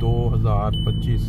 2025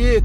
1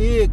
1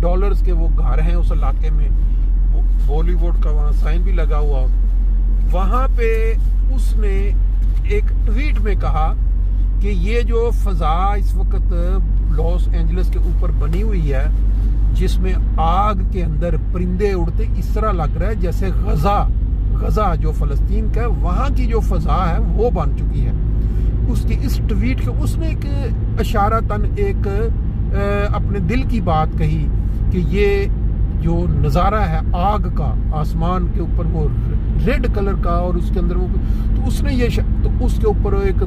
dollars کے وہ گھر ہیں اس علاقے میں، بالی ووڈ کا وہاں سائن بھی لگا ہوا، وہاں پہ اس نے ایک ٹویٹ میں کہا کہ یہ جو فضا اس وقت لاس اینجلس کے اوپر بنی ہوئی ہے، جس میں آگ کے اندر پرندے اڑتے، اس طرح لگ رہا ہے جیسے غزہ جو فلسطین کا ہے وہاں کی جو فضا ہے وہ بن چکی ہے۔ اس کی اس ٹویٹ کے اس نے ایک اشارتاً ایک اپنے دل کی بات کہی کہ یہ جو نظارہ ہے آگ کا، آسمان کے اوپر وہ ریڈ کلر کا، اور اس کے اندر وہ، تو اس نے یہ تو اس کے اوپر ایک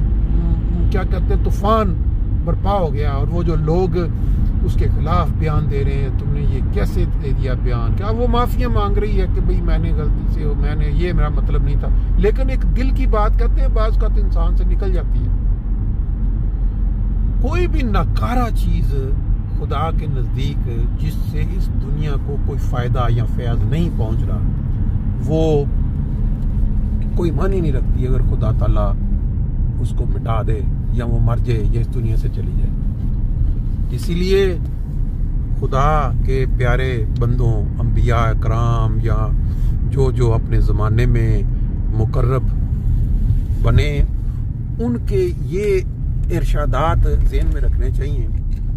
کیا کہتے ہیں طوفان برپا ہو گیا، اور وہ جو لوگ اس کے خلاف بیان دے رہے ہیں، تم نے یہ کیسے دے دیا بیان، کیا وہ معافیاں مانگ رہی ہے کہ بھئی میں نے غلطی سے، یہ میرا مطلب نہیں تھا، لیکن ایک دل کی بات کہتے ہیں بعض کا تو انسان سے نکل جاتی ہے۔ کوئی بھی ناکارہ چیز خدا کے نزدیک جس سے اس دنیا کو کوئی فائدہ یا فیض نہیں پہنچ رہا، وہ کوئی معنی نہیں رکھتی اگر خدا تعالیٰ اس کو مٹا دے یا وہ مر جائے یا اس دنیا سے چلی جائے۔ اسی لیے خدا کے پیارے بندوں، انبیاء اکرام یا جو اپنے زمانے میں مقرب بنے، ان کے یہ ارشادات ذہن میں رکھنے چاہیے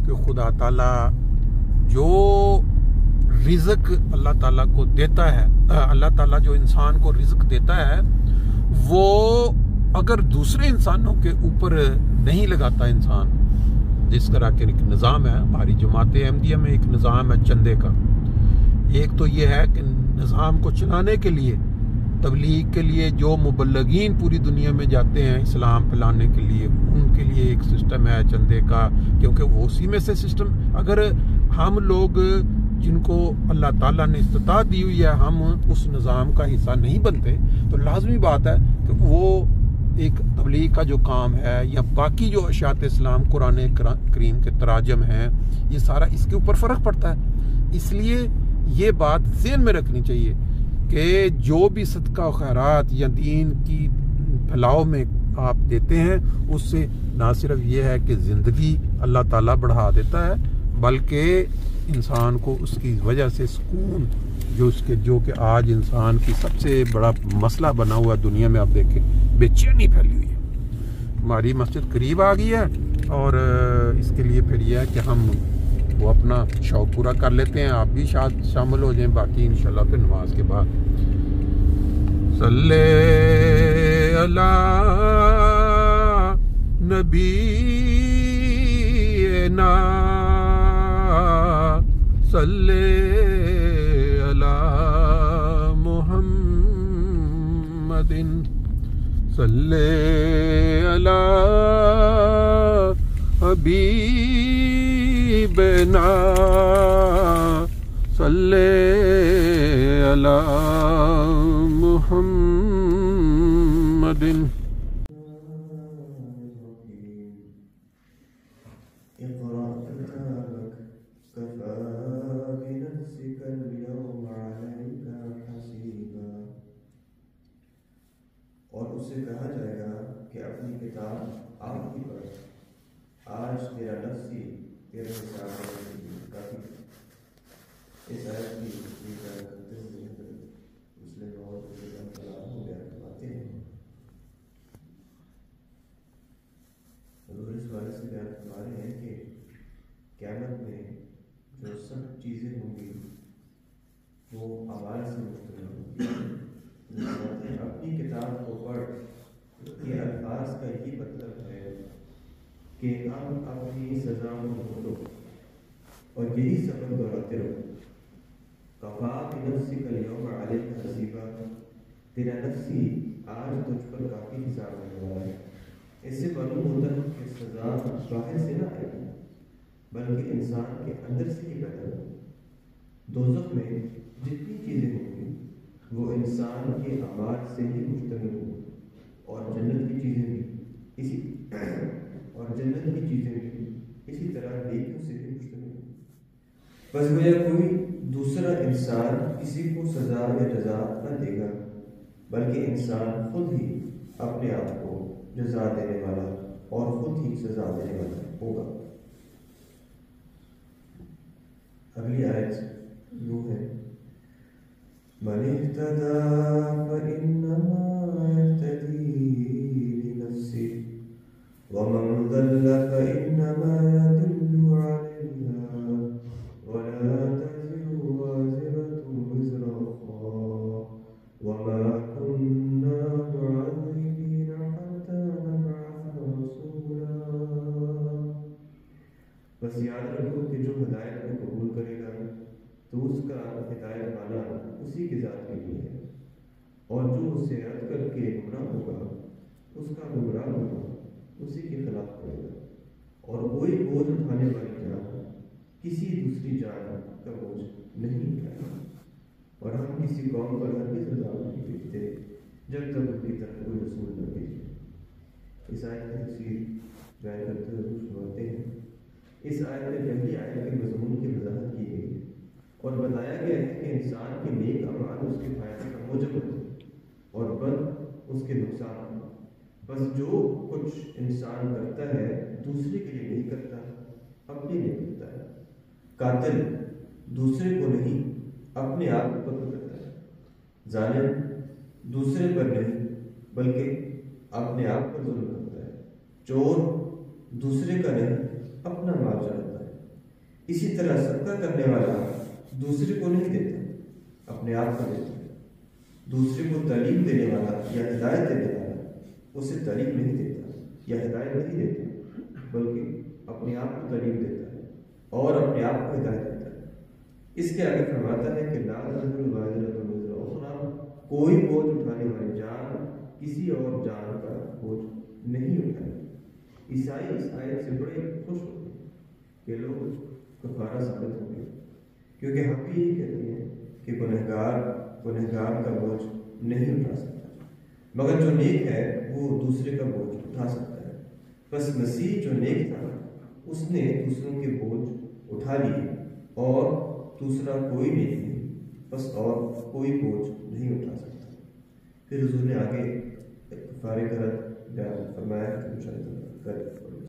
کہ خدا تعالیٰ جو رزق اللہ تعالیٰ کو دیتا ہے، اللہ تعالیٰ جو انسان کو رزق دیتا ہے، وہ اگر دوسرے انسانوں کے اوپر نہیں لگاتا انسان، جس طرح کے ایک نظام ہے ہماری جماعت احمدیہ میں، ایک نظام ہے چندے کا۔ ایک تو یہ ہے کہ نظام کو چلانے کے لیے، تبلیغ کے لیے جو مبلغین پوری دنیا میں جاتے ہیں اسلام پھیلانے کے لیے، ان کے لیے ایک سسٹم ہے چندے کا، کیونکہ وہ اسی میں سے سسٹم، اگر ہم لوگ جن کو اللہ تعالیٰ نے استطاعت دی ہوئی ہے ہم اس نظام کا حصہ نہیں بنتے، تو لازمی بات ہے کہ وہ ایک تبلیغ کا جو کام ہے یا باقی جو اشاعت اسلام، قرآن کریم کے تراجم ہیں، یہ سارا اس کے اوپر فرق پڑتا ہے۔ اس لیے یہ بات ذہن میں رکھنی چاہیے کہ جو بھی صدقہ و خیرات یا دین کی پھیلاؤ میں آپ دیتے ہیں، اس سے نہ صرف یہ ہے کہ زندگی اللہ تعالیٰ بڑھا دیتا ہے، بلکہ انسان کو اس کی وجہ سے سکون جو کہ آج انسان کی سب سے بڑا مسئلہ بنا ہوا دنیا میں، آپ دیکھیں بے چینی پھیلی ہوئی ہے۔ ہماری مسجد قریب آ گئی ہے، اور اس کے لیے پھر یہ ہے کہ ہم وہ اپنا شوق پورا کر لیتے ہیں، آپ بھی شامل ہو جائیں، باقی انشاءاللہ پھر نماز کے بعد صلی علی نبینا صلی علی محمد صلی علی حبیبنا صلی علی محمد۔ اور اسے کہا جائے گا کہ اپنی کتاب آپ ہی پڑھ، آج تیرا نفس ہی تیرے حساب کافی۔ اس آیت کی کرتے ہوئے مسلم اور فرماتے ہیں، حضور اس والے سے بیان فرما رہے ہیں کہ قیامت میں جو سب چیزیں ہوں گی وہ اعمال سے مشتمل ہوں گی۔ اپنی کتاب کو پڑھ، یہ الفاظ کا یہ مطلب ہے کہ ہم اپنی سزا کو بھولو اور یہی سبق دہراتے رہو۔ کفا بنفسک الیوم علیک حسیبا، تیرا نفس ہی آج تجھ پر کافی حساب ہونے والا ہے۔ اس سے معلوم ہوتا ہے کہ سزا باہر سے نہ آئے گی بلکہ انسان کے اندر سے ہی پیدا ہوگی۔ دوزخ میں جتنی چیزیں ہوں گی وہ انسان کے اعمال سے ہی مشتمل ہوں، اور جنت کی چیزیں بھی اسی طرح نیکیوں سے بھی مشتمل ہوں۔ بس گویا کوئی دوسرا انسان کسی کو سزا یا جزا نہ دے گا، بلکہ انسان خود ہی اپنے آپ کو جزا دینے والا اور خود ہی سزا دینے والا ہوگا۔ اب اگلی آیت یوں ہے من اهتدى فإنما يهتدي لنفسه ومن ضل فإنما يضل عليها ولا تزر وازرة وزر أخرى وما كنا معذبين حتى نبعث رسولا. بس یاد رکھو کہ جو ہدایت کو قبول کرے گا تو اس کا ہدایت پانا اسی کی ذات کے لیے ہے، اور جو اسے رد کر کے گمراہ ہوگا اس کا گمراہ ہوگا اسی کے خلاف کرے گا. اور کوئی بوجھ اٹھانے والی جان کسی دوسری جان کا بوجھ نہیں اٹھائے گا، اور ہم کسی قوم پر ہرگز عذاب نہیں بھیجتے جب تک ان کی طرف کوئی رسول نہ بھیجے. اس آیت کی تفسیر بیان کرتے ہوئے فرماتے ہیں اس آیت میں پہلی آیت کے مضمون کی وضاحت کی گئی ہے اور بتایا گیا ہے کہ انسان کے نیک اعمال اس کے فائدے کا موجب ہوتے ہیں اور بد اس کے نقصان ہوتے ہیں. بس جو کچھ انسان کرتا ہے دوسرے کے لیے نہیں کرتا، اپنے لیے کرتا ہے. قاتل دوسرے کو نہیں اپنے آپ کو قتل کرتا ہے. ظالم دوسرے پر نہیں بلکہ اپنے آپ پر ظلم کرتا ہے. چور دوسرے کا نہیں اپنا مال چلاتا ہے. اسی طرح صدقہ کرنے والا دوسرے کو نہیں دیتا، اپنے آپ کو دیتا ہے. دوسرے کو تعلیم دینے والا یا ہدایت دینے والا اسے تعلیم نہیں دیتا یا ہدایت نہیں دیتا بلکہ اپنے آپ کو تعلیم دیتا ہے اور اپنے آپ کو ہدایت دیتا ہے. اس کے آگے فرماتا ہے کہ لا تزر وازرۃ وزر اخری، کوئی بوجھ اٹھانے والی جان کسی اور جان کا بوجھ نہیں اٹھائے. عیسائی اس آیت سے بڑے خوش ہوتے ہیں کہ لوگ کفارہ ثابت ہوں گے، کیونکہ ہم بھی یہی کہتے ہیں کہ گنہگار کا بوجھ نہیں اٹھا سکتا، مگر جو نیک ہے وہ دوسرے کا بوجھ اٹھا سکتا ہے. بس مسیح جو نیک تھا اس نے دوسروں کے بوجھ اٹھا لیے اور دوسرا کوئی نیک نہیں، بس اور کوئی بوجھ نہیں اٹھا سکتا. پھر حضور نے آگے کفارے کا رد بیان فرمایا کہ مشاہدہ کریں.